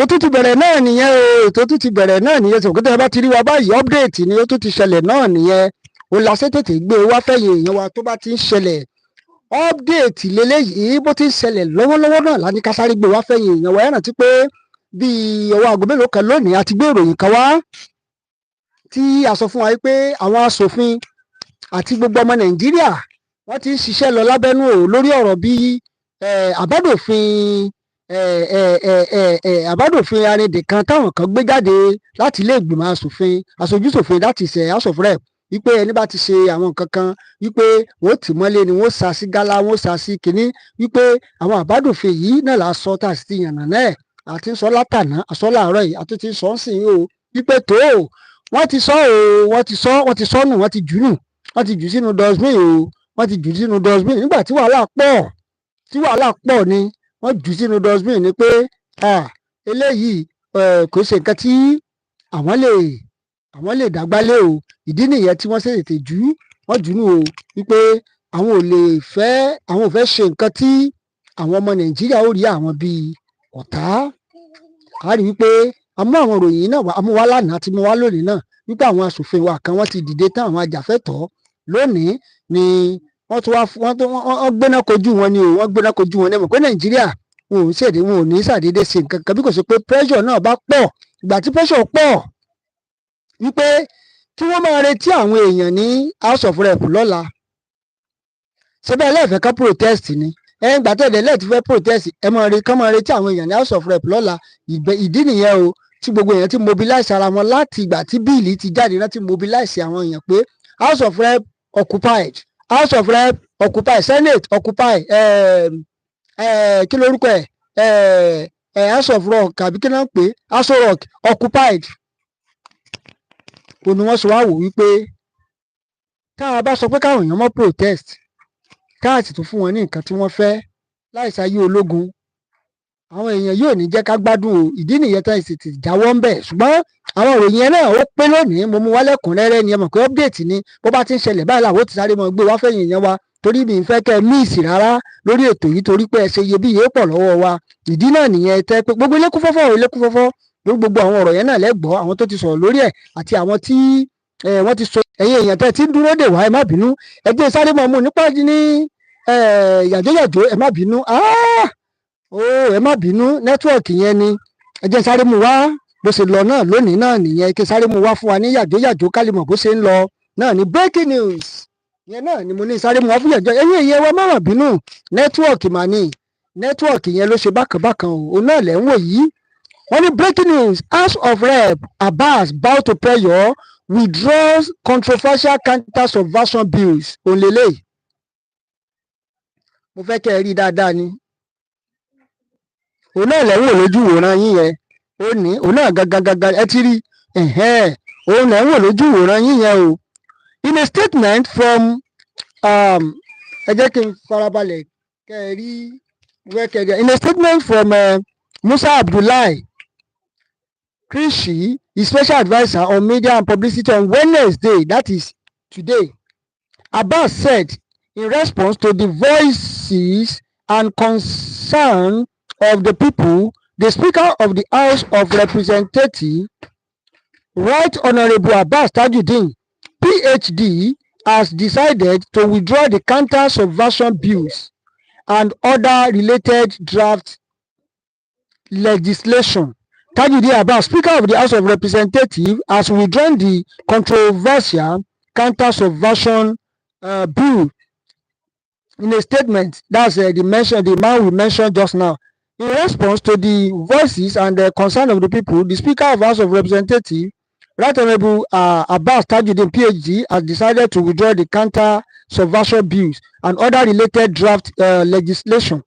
ó tún ti bẹ̀rẹ̀ náà nìyẹn o ètò tún ti bẹ̀rẹ̀ náà nìyẹn sọ̀kò tẹ́ ẹ bá ti rí wa báyìí update ni ó tún ti ṣẹlẹ̀ náà nìyẹn ó la ṣe tètè gbé wá fẹ̀yìn èèyàn wa tó bá ti ń ṣẹlẹ̀ update lélẹ́yìí bó ti ń ṣẹlẹ̀ lọ́wọ́lọ́wọ́ náà láti ká sáré gbé wá fẹ̀yìn èèyàn wa ẹ rántí pé bíi ọwọ́ aago mélòó kan lónìí a ti gbé ìròyìn kan wá tí a sọ fún wa pé àwọn aṣòfin àti gbogbo ọmọ Nàìjíríà wọ́n ti ń ṣiṣẹ́ lọ lábẹ́nú o lórí ọ̀rọ̀ bíi àbádòfin arìndè kan táwọn kan gbé jáde láti ilé ìgbìmọ̀ asòfin aṣojúṣòfin láti ṣe House of Rep wípé ẹni bá ti ṣe àwọn nǹkan kan wípé wọ́n tì mọ́lé ni wọ́n sá sí gálá wọ́n sá sí kínní wípé àwọn àbádòfin yìí náà là á sọ tá a sì ti yànnà náà àti ń sọ látàná àsọ láàárọ̀ yìí àti ti ń sọ ń sìn o wípé tó o wọ́n ti sọ o wọ́n ti sọ nù wọ́n ti jù nù wọ́n ti jù sínú dustbin o wọ́n ti jù sínú dustbin nígbà tí wàhálà pọ̀ ni wọ́n jù sínú dustbin ni pé eléyìí kò ṣe nǹkan tí àwọn lè dágbálé o ìdí nìyẹn tí wọ́n ṣe tètè wọ́n jù nù o wípé àwọn ò fẹ́ ṣe nǹkan tí àwọn ọmọ Nàìjíríà ó rí àwọn bíi ọ̀tá a rí wípé àmú àwọn ìròyìn náà àmú wa lánàá àti mú wa lónìí náà wípé àwọn aṣòfin wa kan wọ́n ti dìde tán àwọn ajàfẹ́tọ̀ọ́ lónìí ni wọ́n gbéná kojú wọn ni o wọ́n gbéná kojú wọn ní ẹ̀mọ̀ pé Nàìjíríà wọn ò ní ṣàdédé ṣe nǹkan kan bí kò ṣe pé pressure náà bá pọ̀ ìgbà tí pressure pọ̀ wípé kí wọ́n máa retí àwọn èèyàn ní House of Rep lọ́la ṣebí ẹlẹ́fẹ̀ẹ́ ká protest ni ìgbà tẹ̀lé lẹ́ẹ̀tì fẹ́ protest kán máa retí àwọn èèyàn ní House of Rep lọ́la ìdí nìyẹn o tí gbogbo èèyàn ti mobilize ara wọn láti ìgbà tí bíìlì ti jáde láti mobilize àwọn èèyàn pé House of Rep occupied House of Rep occupied Senate occupied kí lórúkọ House of Rock àbí kí náà ń pè House of Rock occupied òní wọ́n sọ wá wò wípé káà bá sọ pé káwọn èèyàn mọ́ protest káà sì tún fún wọn ní nǹkan tí wọ́n fẹ́ láìsáyé ológun àwọn èèyàn yóò ní jẹ́ ká gbádùn o ìdí nìyẹn tá ìsìtì jáwọ́ ń bẹ̀ ṣùgbọ́n àwọn ìròyìn yẹn náà ó pé lónìí mo mú wá lẹ́kùnrẹ́rẹ́ ni ẹ mọ̀ pé update ni bó bá ti ń ṣẹlẹ̀ báyìí làwọn ò ti sáré mọ́ gbé wá fẹ̀yìn yẹn wa torí mi ń fẹ́ kẹ́ ẹ míìsì rárá lórí ètò yìí torí pé ẹ ṣe iyebíye pọ̀ lọ́wọ́ wa ìdí náà nìyẹn tẹ́ pé gbogbo ilékúfọ́fọ́ lórí gbogbo àwọn ọ̀rọ̀ yẹn náà lẹ́gbọ̀ọ́ àwọn tó ti sọ̀rọ̀ lórí ẹ̀ àti àwọn tí wọ́n ti sọ ẹ̀yin èèyàn tẹ́ ti ń dúró dè wá ẹ má bínú ẹ jẹ́ sáré mọ́ mú nípa ní yàjóyàjó ẹ má bínú ẹ má bínú nẹ́tíwọ̀kì yẹn ni ẹ jẹ́ sáré mú wá bó ṣe lọ náà lónìí náà nìyẹn kí sáré mú wá fún wa ní yàjóyàjó kálí mọ̀ bó ṣe ń lọ náà ní breaking news yẹn náà ni mo ní sáré mú wá fún yàjó ẹ̀yin èèyàn wa má má bínú nẹ́tíwọ̀kì mà ní nẹ́tíwọ̀kì yẹn ló ṣe bákanbákan òun náà lẹ́ ń wò yìí wọ́n ní breaking news House of Rep Abbas bow to pressure withdraws controversial counter subversion bills òǹlẹ̀lẹ̀ mo fẹ́ kẹ́ ẹ rí dáadáa ni òun náà lẹ́wọ̀n lójú ìwòran yín yẹn ó ní òun náà gangan ẹ ti rí òun lẹ́wọ̀n lójú ìwòran yín yẹn o in a statement from ẹ jẹ́ kí n farabalẹ̀ kẹ́ ẹ rí in a statement from Musa Abdullahi Krishi, his special advisor on media and publicity on Wednesday, that is today, Abbas said in response to the voices and concern of the people, the Speaker of the House of Representatives, Right Honorable Abbas Tajuddin, PhD, has decided to withdraw the counter subversion bills and other related draft legislation. Tajuddin Abbas, Speaker of the House of Representatives, has withdrawn the controversial counter subversion bill in a statement. That's the man we mentioned just now. In response to the voices and the concern of the people, the Speaker of the House of Representatives, Right Honorable Abbas Tajuddin, PhD, has decided to withdraw the counter subversion bills and other related draft legislation.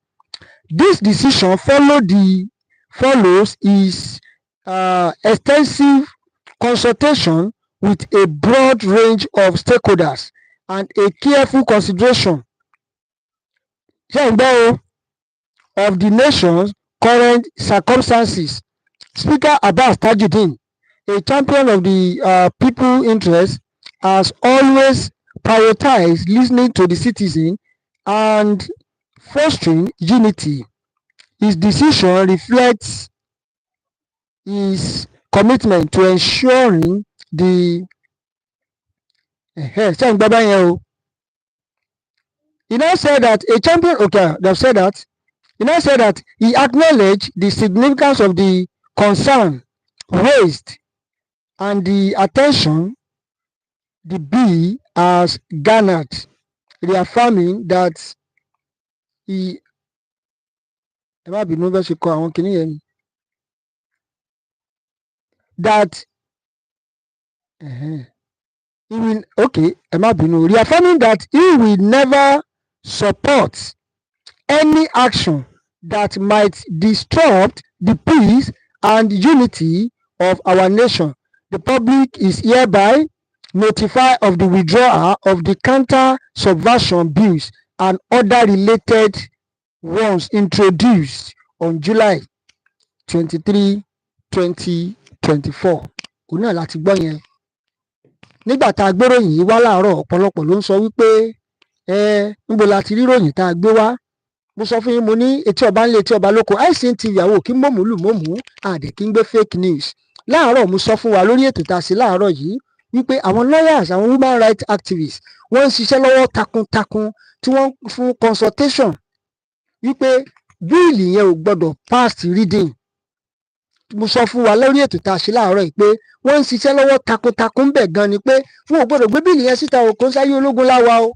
This decision follows his extensive consultation with a broad range of stakeholders and a careful consideration of the nation's current circumstances. Speaker Abbas Tajuddin, a champion of the people interest, has always prioritized listening to the citizen and fostering unity. His decision reflects his commitment to ensuring the ṣé ń gbọ́ báyẹn o. He now said that a champion, okay, they've said that. He now said that he acknowledged the significance of the concern raised and the attention the bill has garnered, reaffirming that he ẹ má bínú bẹ́ẹ̀ ṣe kọ àwọn kìíní yẹn ni that he will ẹ má bínú reaffirming that he will never support any action that might disrupt the peace and unity of our nation. The public is hereby notified of the withdrawal of the counter-subversion bills and other related ones introduced on July 23, 2024. Òun náà láti gbọ́ yẹn. Nígbà tá a gbéròyìn yìí wá láàárọ̀, ọ̀pọ̀lọpọ̀ ló ń sọ wípé níbo la ti ríròyìn tá a gbé wá. Mo sọ fún yín, mo ní etí ọba ńlé etí ọba lóko, ICN TV àwò kí mòmùlù mòmù àdè kí ń gbé fake news. Láàárọ̀ mo sọ fún wa lórí ètò tá a ṣe láàárọ̀ yìí wípé àwọn lawyers, àwọn human rights activists wọ́n ń ṣiṣẹ́ lọ́wọ́ takuntakun tí wọ́n fún consultation wípé bíìlì yẹn ò gbọ́dọ̀ pass reading. Mo sọ fún wa lórí ètò tá a ṣe láàárọ̀ yìí pé wọ́n ń ṣiṣẹ́ lọ́wọ́ takuntakun bẹ̀ gan ni pé wọn ò gbọ́dọ̀ gbé bíìlì yẹn síta o, kò ń ṣe ayé ológun láwa o,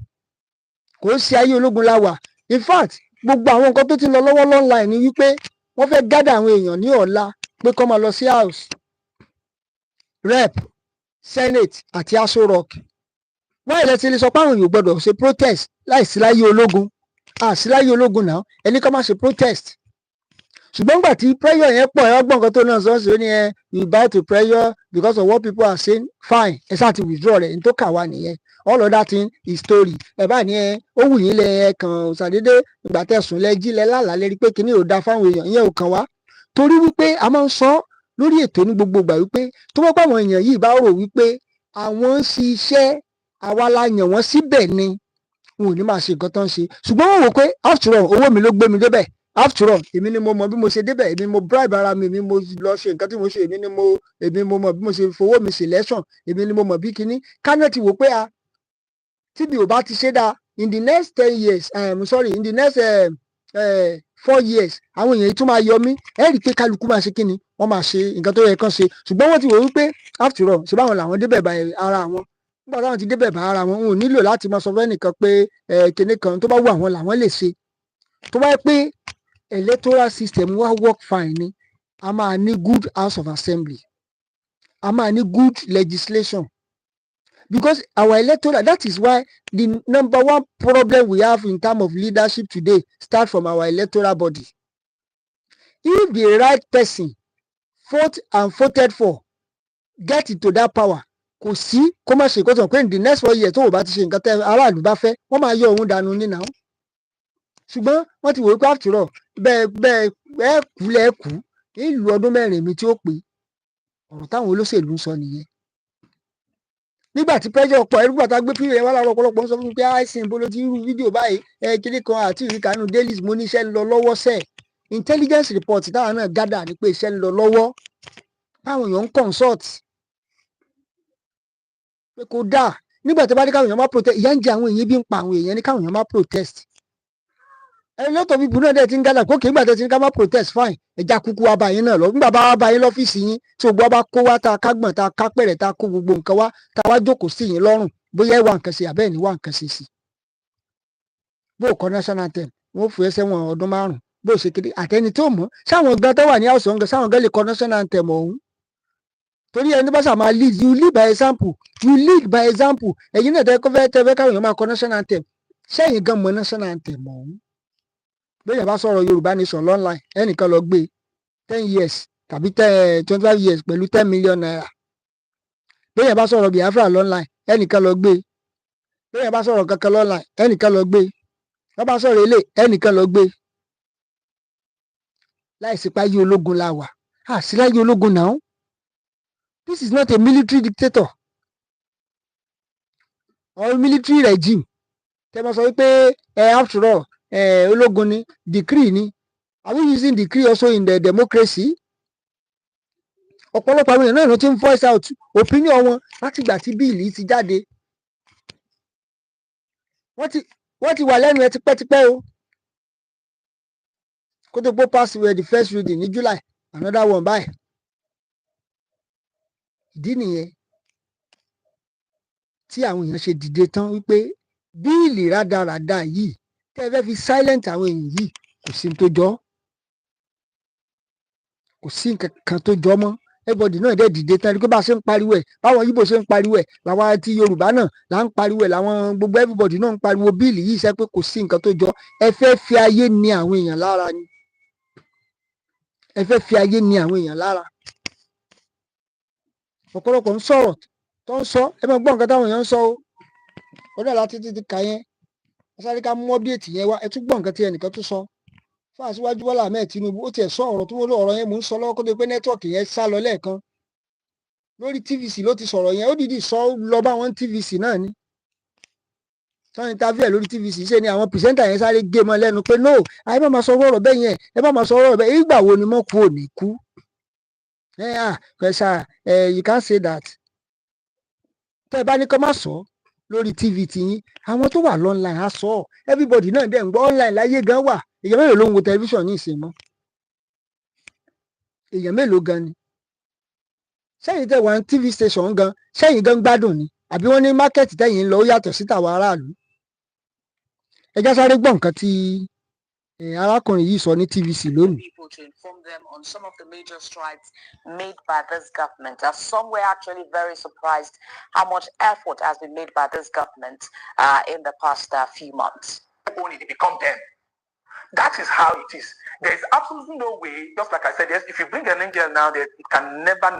kò ń ṣe ayé ológun láwa. In fact, gbogbo àwọn nǹkan tó ti lọ lọ́wọ́ online ni wípé wọ́n fẹ́ gádà àwọn èèyàn ní ọ̀la pé kó máa lọ sí house rep senate àti aso rock. wọ́n ilẹ̀ ti lè sọ pé àwọn èèyàn gbọ́dọ̀ ṣe protest láìsí láyé ológun, àsí láyé ológun náà ẹni ká má ṣe protest. ṣùgbọ́n nígbà tí pressure yẹn pọ̀ ẹ̀ ọgbọ́n nǹkan tó náà sọ́ọ́sì ó ní you bow to pressure because of what people are saying, fine, ẹ ṣáà ti withdraw rẹ̀ ní tó kà wá nìyẹn. All other thing is story. ẹ bá ní ó wù yín lẹ kàn ṣàdédé ìgbà tẹ̀sùn lẹ jí lẹ lálàá lẹ rí pé kíní ò dáa fáwọn èèyàn, ìyẹn ò kàn wá. Torí wípé a máa ń sọ lórí ètò ní gbogbo ìgbà wípé tó bá pàwọn èèyàn yìí bá rò wípé àwọn ń ṣiṣẹ́ àwa la yàn wọ́n síbẹ̀ ni wọn ò ní máa ṣe nǹkan tó ń ṣe. ṣùgbọ́n wọ́n wò pé after all owó mi ló gbé mi débẹ̀, after all èmi ni mo mọ bí mo ṣe débẹ̀, èmi mo bribe ara mi, èmi mo lọ ṣe nǹkan tí mo ṣe, èmi mo mọ bí mo ṣe fowó mi selection, èmi ni mo mọ bí kíní. Kánẹ́ ti wò pé tí bí ò bá ti ṣe dáa in the next 10 years in the next 4 years àwọn èèyàn tún máa yọ mí, ẹ rí i pé kálukú máa ṣe kíni, wọ́n máa ṣe nǹkan tó yẹ kán ṣe. ṣùgbọ́n wọ́n ti wò wípé after all ṣe báwọn làwọn débẹ̀ bá ara wọn, nígbà táwọn ti débẹ̀ bá ara wọn wọn ò nílò láti máa sọ fẹ́ nìkan pé kinní kan tó bá wù àwọn làwọn lè ṣe. Tó bá yẹ pé electoral system wa work fine ni, a máa ní good house of assembly, a máa ní good legislation. Because our electoral, that is why the number one problem we have in terms of leadership today start from our electoral body. If the right person vote and voted for get into that power, kò sí kó má ṣe ìkọ́sọ̀ pé in the next 4 years tó o bá ti ṣe nǹkan tẹ́ aráàlú bá fẹ́ wọ́n máa yọ òun dànù nínú. ṣùgbọ́n wọ́n ti wò ó pé after all bẹ́ẹ̀ ẹ kú lẹ́ẹ̀kú ìlú ọdún mẹ́rin mi tí ó pé ọ̀rọ̀ táwọn olóṣèlú ń sọ nìyẹn. Nígbà tí pressure pọ̀ ẹ̀rú gbàtà gbé pílẹ̀ wá lára ọ̀pọ̀lọpọ̀ ń sọ fún mi pé àìsàn ìbò ló ti rú fídíò báyìí kíní kan àti ìrìkànú dailies mo ní iṣẹ́ ń lọ lọ́wọ́ sẹ́ẹ̀. Intelligence report táwọn náà gádà ní pé iṣẹ́ ń lọ lọ́wọ́, táwọn èèyàn ń consult pé kò dáa. Nígbà tí bá ní káwọn èèyàn má protest, ìyà ń jẹ àwọn èèyàn, bí ń pa àwọn èèyàn ní káwọn èèyàn má protest. ẹni lọ́tọ̀ bíbu náà dẹ̀ ti ń gádà kó kì í gbà tẹ́ ti ní ká má protest fine, ẹja kúkú wá bá yín náà lọ. Nígbà bá wá bá yín lọ́fíìsì yín tí gbogbo wa bá kó wá tá a kágbọ̀n tá a ká pẹ̀rẹ̀ tá a kó gbogbo nǹkan wá tá a wá jókòó sí yín lọ́rùn bóyá ẹ wá nǹkan ṣe àbẹ́ẹ̀ ní wá nǹkan ṣe sí. Bó o kọ national anthem wọ́n fún ẹsẹ̀ wọn ọdún 5, bó o ṣe kéde àtẹni tó mọ̀ sáwọn gan tó wà ní house ọ̀ngàn sáwọn gan lè kọ national anthem ọ̀hún. Torí ẹni bá sàmà lead, you lead by example, you lead by example. Ẹ̀yin náà tẹ́ fẹ́ káwọn èèyàn máa kọ national anthem, sẹ́yìn gan mọ̀ national anthem ọ̀hún. Bẹ́ẹ̀ bá sọ̀rọ̀ Yorùbá nation online ẹnìkan lọ gbé 10 years tàbí 25 years pẹ̀lú 10 million naira. Bẹ́ẹ̀ bá sọ̀rọ̀ Biafra online ẹnìkan lọ gbé. Bẹ́ẹ̀ bá sọ̀rọ̀ kankan online ẹnìkan lọ gbé. Bẹ́ẹ̀ bá sọ̀rọ̀ ilé ẹnìkan lọ gbé. Láìsí páyé ológun la wà, sí láyé ológun náà. This is not a military dictator or military regime. Tẹ́ bá sọ wípé after all ológun ni, decree ni. Are we using decree also in the democracy? ọ̀pọ̀lọpọ̀ àwọn èèyàn náà ló ti ń voice out opinion wọn láti ìgbà tí bíìlì ti jáde. wọ́n ti wà lẹ́nu ẹ̀ tipẹ́tipẹ́ o kó tó gbó pass the first reading ní July another one báyìí. ìdí nìyẹn tí àwọn èèyàn ṣe dìde tán wípé bíìlì rádaràda yìí tẹ́ ẹ fẹ́ fi silent àwọn èèyàn yìí kò sí tó jọ kò sí nǹkan kan tó jọ mọ́. everybody náà dẹ̀ dìde tán ni pé bá a ṣe ń pariwo ẹ̀ báwọn Yíbò ṣe ń pariwo ẹ̀ làwọn ti Yorùbá náà là ń pariwo ẹ̀ làwọn gbogbo everybody náà ń pariwo bíìlì yìí ṣe pé kò sí nǹkan tó jọ. ẹ fẹ́ fi ayé ni àwọn èèyàn lára ni ẹ fẹ́ fi ayé ni àwọn èèyàn lára. ọ̀pọ̀lọpọ̀ ń sọ̀rọ̀ tó ń sọ ẹ máa gbọ́ nǹkan táwọn èèyàn ń sọ o ó dà láti títí ka yẹn sáré ká mú ọ́bíẹ̀tì yẹn wá ẹ tún gbọ́ nǹkan tí ẹnìkan tún sọ fún Aṣíwájú Bọ́lá Ahmed Tinubu ó tiẹ̀ sọ ọ̀rọ̀ tó wọlé ọ̀rọ̀ yẹn mò ń sọ lọ́wọ́ kó tó pé nẹ́tíwọ̀kì yẹn sá lọ lẹ́ẹ̀kan lórí TVC ló ti sọ̀rọ̀ yẹn ó dìídì sọ lọ bá wọn TVC náà ni sọ́ni interview ẹ̀ lórí TVC ṣe ni àwọn pìrìsẹ́ńtà yẹn sáré gé mọ́ lẹ́nu pé no àyè má máa sọ ọ̀rọ̀ bẹ́ẹ̀ yẹn ẹ má máa sọ ọ̀rọ̀ bẹ́ẹ̀ ìgbà wo ni mọ́ kú ò ní kú you can't say that tẹ́ ẹ bá ní kọ́ má sọ lórí TV tiyín àwọn tó wà lọ́nline á sọ everybody náà dẹ̀ ń gbọ́ online láyé gan wà èèyàn mélòó ló ń wo tẹlifíṣàn ní ìsìn mọ́ èèyàn mélòó gan ni sẹ́yìn tẹ̀ wá ní TV station gan sẹ́yìn gan gbádùn ni àbí wọ́n ní mákẹ́ẹ̀tì tẹ̀yìn ń lọ ó yàtọ̀ sí tàwa aráàlú ẹ já sáré gbọ́ nǹkan tí arákùnrin yìí sọ ní TVC lónìí. People to inform them on some of the major strides made by this government. As some were actually very surprised how much effort has been made by this government in the past few months. Only they become them. That is how it is. There is absolutely no way, just like I said, yes, if you bring an angel now, it can never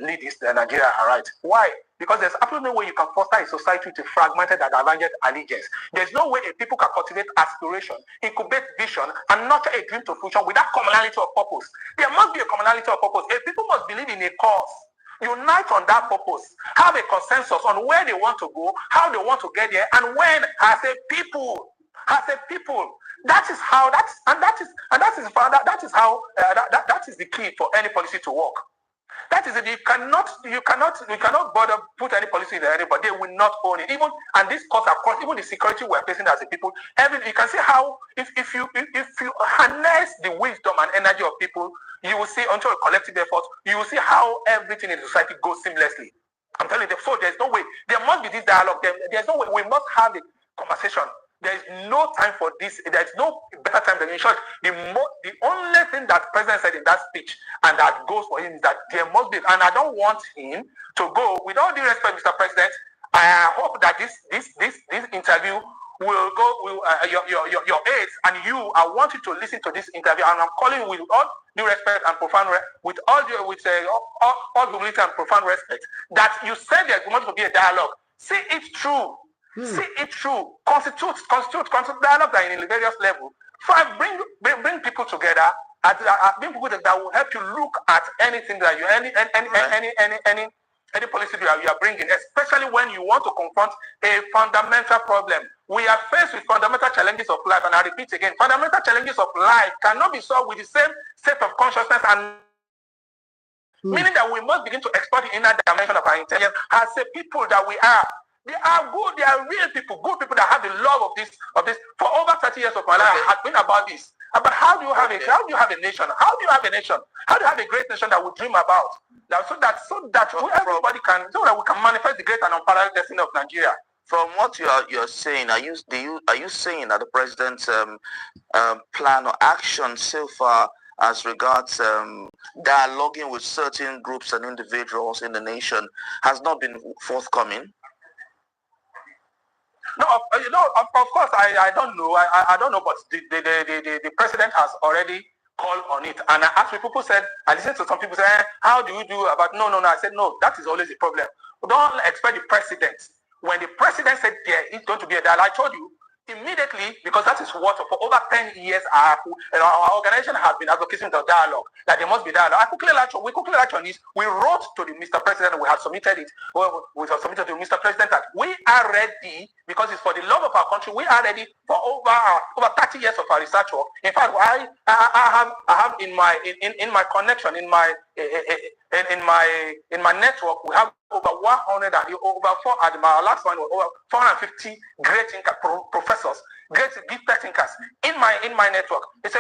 lead this Nigeria right. Why? Because there's absolutely no way you can foster a society to fragmented and divergent allegiance. There's no way a people can cultivate aspiration, incubate vision, and nurture a dream to fruition without commonality of purpose. There must be a commonality of purpose. A people must believe in a cause. Unite on that purpose. Have a consensus on where they want to go, how they want to get there, and when as a people. That is the key for any policy to work. That is it. You cannot bother put any policy in anybody. They will not own it. And this cuts across even the security we're facing as a people. You can see how if you harness the wisdom and energy of people, you will see until a collective effort, you will see how everything in society goes seamlessly. I'm telling you, so there's no way. There must be this dialogue. There's no way. We must have a conversation. There is no time for this. There is no better time than in short. The only thing that the president said in that speech and that goes for him is that there must be, and I don't want him to go. With all due respect, Mr. President, I hope that this interview will go. Your aides and you, I want you to listen to this interview, and I'm calling you with all due respect and profound all humility and profound respect that you said there's going to be a dialogue. See it through. See it through. Constitute dialogue in the various levels. So I bring people together. Bring people that will help you look at anything that you any policy you are bringing, especially when you want to confront a fundamental problem. We are faced with fundamental challenges of life, and I repeat again, fundamental challenges of life cannot be solved with the same set of consciousness and meaning that we must begin to explore the inner dimension of our intelligence as a people that we are. They are good, they are real people, good people that have the love of this. For over 30 years of my life, I have been about this. But how do you have it? How do you have a nation? How do you have a nation? How do you have a great nation that we dream about? So that everybody can, so that we can manifest the great and unparalleled destiny of Nigeria. From what you're saying, are you saying that the president's plan or action so far as regards dialoguing with certain groups and individuals in the nation has not been forthcoming? No, of course, I don't know. I don't know, but the president has already called on it. And I asked people said, I listened to some people say, how do you do about, no. I said, no, that is always the problem. Don't expect the president. When the president said there is going to be a dialogue, I told you, Immediately, because that is what for over 10 years our organization has been advocating the dialogue, that there must be dialogue. We quickly act on this. We wrote to the Mr. President, we have submitted it. We have submitted to Mr. President that we are ready, because it's for the love of our country, we are ready for over 30 years of our research work. In fact, I have in my connection, in my network, we have over 100 and over 4 my last one was over 450 great professors, great gifted thinkers in my network. And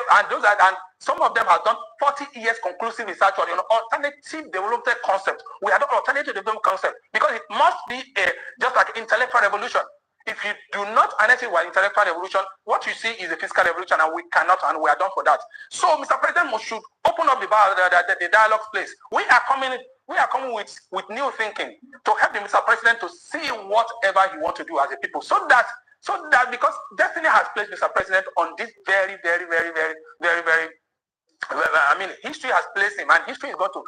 some of them have done 40 years conclusive research on alternative development concept. We have done alternative development concept because it must be just like intellectual revolution. If you do not harness it with intellectual revolution, what you see is a fiscal revolution, and we cannot, and we are done for that. So, Mr. President should open up the dialogue place. We are coming with new thinking to help the Mr. President to see whatever he wants to do as a people, so that because destiny has placed Mr. President on this very, very, very, very, very, very. I mean, history has placed him, and history is going to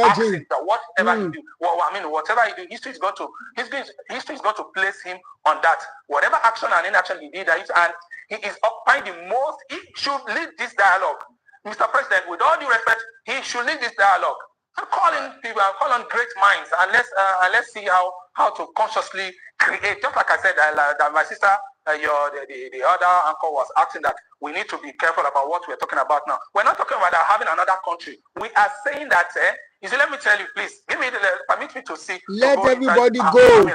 ask him that whatever he do. Whatever he do, history is going to place him on that. Whatever action and inaction he did, and he is occupying the most. He should lead this dialogue, Mr. President. With all due respect, he should lead this dialogue. I'm calling people, I'm calling great minds, and let's see how to consciously create. Just like I said, that my sister, the other uncle was asking that we need to be careful about what we're talking about now. We're not talking about having another country. We are saying that, let me tell you, please, permit me to see. Let everybody go.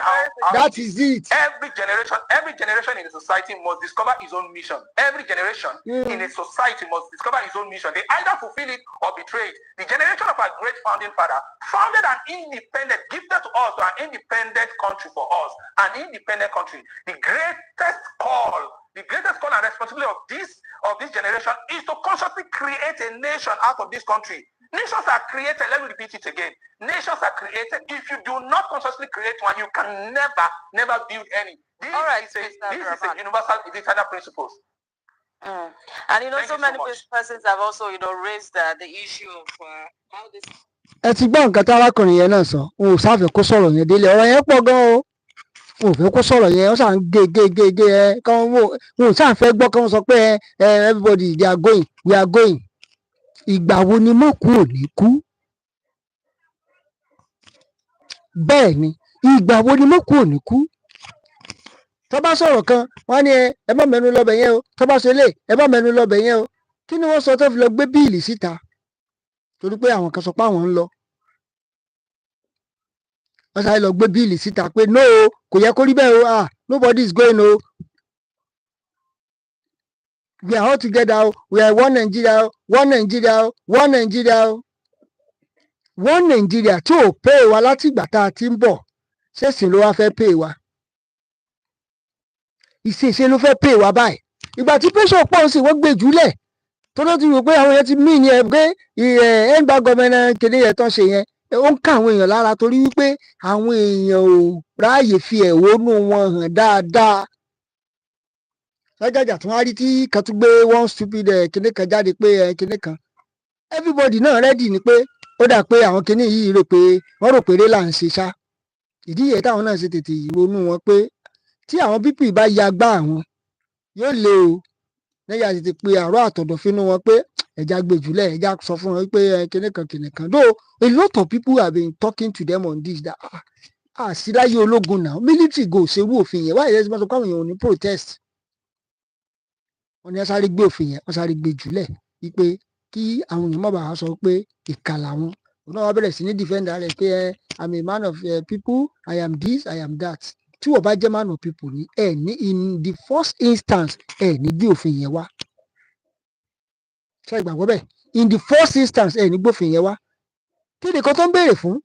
That is it. Every generation in a society must discover its own mission. Every generation in a society must discover its own mission. They either fulfill it or betray it. The generation of our great founding father founded an independent, gifted to us an independent country for us, an independent country. The greatest call and responsibility of this generation is to consciously create a nation out of this country. Nations are created. Let me repeat it again. Nations are created. If you do not consciously create one, you can never build any. This is a universal internal principles. And Thank many so much. persons have also raised the issue of how this. ẹ ti gbọ́ nǹkan tí arákùnrin yẹn náà sọ òun ò sáfẹ́ kó sọ̀rọ̀ yẹn délé ọ̀rọ̀ yẹn pọ̀ gan-an o òun ò fẹ́ kó sọ̀rọ̀ yẹn ó sàn gé ẹ kàn wọn ò sáfẹ́ gbọ́ kí wọ́n sọ pé everybody they are going we are going ìgbà wo ni mọ̀kú ò ní kú bẹ́ẹ̀ ni ìgbà wo ni mọ̀kú ò ní kú tó bá sọ̀rọ̀ kan wọ́n ní ẹ má mẹ́nu lọ́bẹ̀ yẹn o tó bá ṣe lè ẹ má mẹ́nu lọ́bẹ̀ yẹn o kí ni wọ́n sọ tó fi lọ gbé bíìlì síta torí pé àwọn kan sọ pé àwọn ń lọ wọ́n sáré lọ gbé bíìlì síta pé no kò yẹ kó rí bẹ́ẹ̀ o nobody is going o we are all together o we are one Nigeria o one Nigeria o one Nigeria o one Nigeria tí ò pè wá láti ìgbà tá a ti ń bọ̀ ṣèṣin ló wá fẹ́ pè wá ìṣèṣe ló fẹ́ pè wá báyìí ìgbà tí pẹ́sọ̀ pọ̀ sí wọ́n gbé jùlẹ̀ tó ló ti rò pé àwọn yẹn ti mí ni ẹ pé ẹgbà gọmẹnà kéde yẹn tán ṣe yẹn ó ń ká àwọn èèyàn lára torí wípé àwọn èèyàn ò ráàyè fi ẹ̀hónú wọn hàn dáadáa lájàjà tí wọ́n á rí tí kan tún gbé one stupid kinní kan jáde pé kinní kan everybody náà rẹ́dì ni pé ó dà pé àwọn kinní yìí rò pé wọ́n rò pé eré là ń ṣe ṣá ìdí yẹn táwọn náà ṣe tètè ronú wọn pé tí àwọn pípì bá ya gbá àwọn yóò lé o lẹ́yìn àti ti pe àárọ̀ àtọ̀dọ̀fínú wọn pé ẹja gbèjúlẹ̀ ẹja sọ fún wọn pé kinní kan though a lot of people have been talking to them on this that síláyé ológun náà military go ṣerú òfin yẹn wáyé ẹsẹ̀ máa sọ pé àwọn èèyàn ò ní protest wọn ni wọ́n sáré gbé òfin yẹn wọ́n sáré gbé jùlẹ̀ wípé kí àwọn èèyàn má bàa sọ pé ìkà làwọn òun náà wá bẹ̀rẹ̀ sí ní defender rẹ̀ pé I'm a man of people I am this I am that tí wọ́n bá jẹ́ man of people ní in the first instance ní gbé òfin yẹn wá ṣé ìgbàgbọ́ bẹ́ẹ̀ in the first instance ní gbé òfin yẹn wá kí ni nǹkan tó ń béèrè fún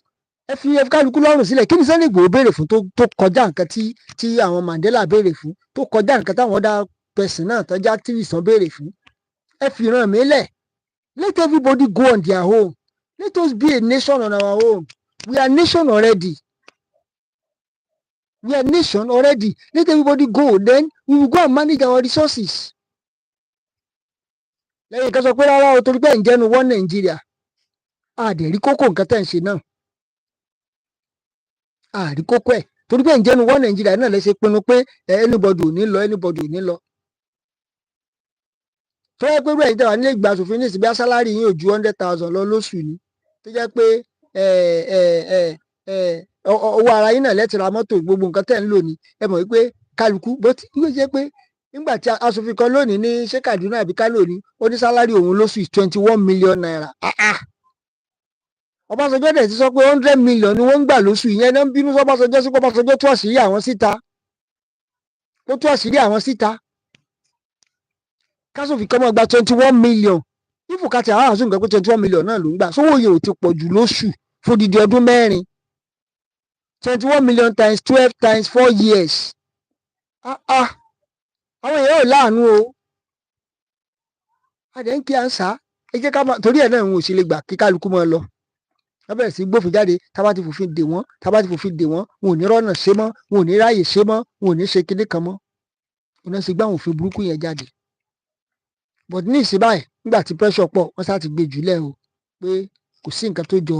ẹ fi kálukú lọ́rùn sílẹ̀ kí ni Sunday Igboho béèrè fún tó kọjá nǹkan tí àwọn Mandela béèrè fún tó kọjá nǹkan táwọn ọ̀dà pẹ̀sìn náà tọ́jà activist náà béèrè fún ẹ fi ràn mí lẹ̀ let everybody go on their own let us be a nation on our own we are nation already. We are nation already. Let everybody go. Then we will go and manage our resources. Lẹ́yìn kan sọ pé rárá o torí pé ń jẹ́nu wọ́n Nàìjíríà. Àdèrí kókó nǹkan tẹ̀ ń ṣe náà. Àrí kókó ẹ̀. torí pé ǹjẹ́ nu wọ́n Nàìjíríà náà lè ṣe pinnu pé anybody ò ní lọ tó yẹ pé bẹ́ẹ̀ ìjọba nílé ìgbà asòfin ní ìsìnbí sálárì yín ò ju 100,000 lọ lóṣù ni tó jẹ́ pé owó ara yín náà lẹ́tì ra mọ́tò gbogbo nǹkan tẹ̀ ń lò ní ẹ mọ̀ wípé kálukú bó ti wíwé jẹ́ pé nígbà tí asòfin kan lónìí ní ṣé Kaduna àbí Kano ní ó ní sálárì òun lóṣù 21 million naira. Ọbásanjọ́ dẹ̀ ti sọ pé 100 million ni wọ́n ń gbà lóṣù ìyẹn náà ń bínú sọ́básanjọ́ sí Ọbásanjọ́ tú àṣírí àwọn síta ó tú àṣírí àwọn síta kásòfin kan máa gba 21 million ìfòkàtì àwọn àṣùn nǹkan pé 21 million náà ló ń gbà sówó yẹn ò ti pọ̀ jù lóṣù fún odidi ọdún mẹ́rin 21 million times 12 times 4 years àwọn èèyàn ò láàánú o adé ń kí à ń sá ẹ jẹ́ ká máa torí ẹ̀ náà ń ò sí lè gbà kí kálukú máa lọ wọ́n bẹ̀rẹ̀ sí gbófin jáde tábà ti fòfin dè wọ́n wọn ò ní rọ́nà ṣe mọ́ wọn ò ní ráàyè ṣe mọ́ wọn ò ní ṣe kinní kan mọ́ wọn náà sì gbá àwọn òfin burúkú yẹn jáde but ní ìsìn báyìí nígbà tí pressure pọ̀ wọ́n sá ti gbé jùlẹ̀ o pé kò sí nǹkan tó jọ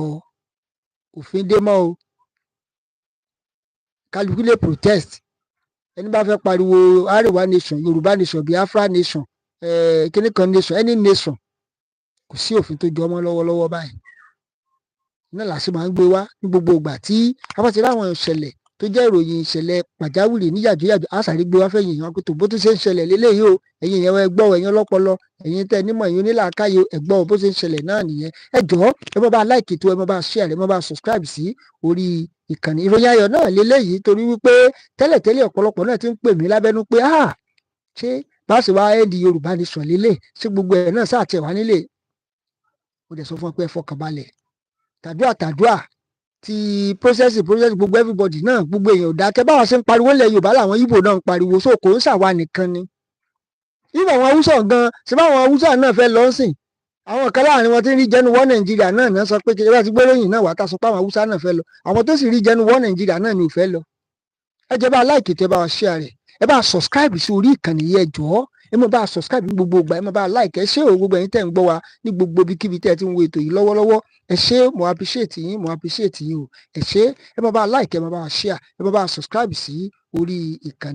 òfin dé mọ́ o kálukú lè protest ẹni bá fẹ́ pariwo Arewa nation Yorùbá nation Biafra nation kinní kan nation any nation kò sí òfin tó jọ mọ́ lọ́wọ́lọ́wọ́ báyìí náà làásì máa ń gbé wá ní gbogbo ìgbà tí a bá ti láwọn ìṣẹ̀lẹ̀ tó jẹ́ ìròyìn ìṣẹ̀lẹ̀ pàjáwìrì ní yàjóyàjó a sáré gbé wá fẹ̀yìn èèyàn pé tó bó tó ṣe ń ṣẹlẹ̀ léléyìí o ẹ̀yin èèyàn ẹ gbọ́ ẹ̀yin ọlọ́pọlọ ẹ̀yin tẹ́ nímọ̀ ẹ̀yin onílàákàyè ẹ gbọ́ bó ṣe ń ṣẹlẹ̀ náà nìyẹn ẹ jọ̀ọ́ ẹ má bá like tó ẹ má bá share ẹ má bá subscribe sí orí ìkànnì ìròyìn ayọ̀ náà léléyìí torí wípé tẹ́lẹ̀tẹ́lẹ̀ ọ̀pọ̀lọpọ̀ náà ti ń pè mí lábẹ́nú pé ṣé bá ṣe wá ẹ́ẹ̀dì Yorùbá nation lélẹ̀ ṣé gbogbo ẹ̀ náà sáà tẹ̀ wá nílé ó dẹ̀ sọ fún ọ pé ẹ fọkànbalẹ̀ tàdúà ti process gbogbo everybody náà gbogbo èèyàn ò dákẹ́ báwa ṣe ń pariwo ilẹ̀ Yorùbá làwọn Ìgbò náà ń pariwo so kò ń ṣàwa nìkan ni ìgbà àwọn Haúsá gan ṣe báwọn Haúsá náà fẹ́ lọ sìn àwọn kan láàrin wọn tí ń rí jẹnu wọ Nàìjíríà náà sọ pé kí ẹ bá ti gbóròyìn náà wà tá a sọ pé àwọn Haúsá náà fẹ́ lọ àwọn tó sì rí jẹnu wọ Nàìjíríà náà ni ò fẹ́ lọ ẹ jẹ́ bá like tẹ́ bá wa share rẹ̀ ẹ bá subscribe sí orí ìkànnì yẹn jọ̀ọ́ ẹ mọ̀ bá subscribe ní gbogbo ìgbà ẹ mọ̀ bá like ẹ ṣé o gbogbo ẹ̀yin tẹ́ ń gbọ́ wa ní gbogbo ibikíbi tẹ́ ẹ ti ń wo ètò yìí lọ́wọ́lọ́wọ́ ẹ ṣé mo appreciate yín o ẹ ṣé ẹ mọ̀ bá like ẹ mọ̀ bá share ẹ mọ̀ bá subscribe sí orí ìkànnì.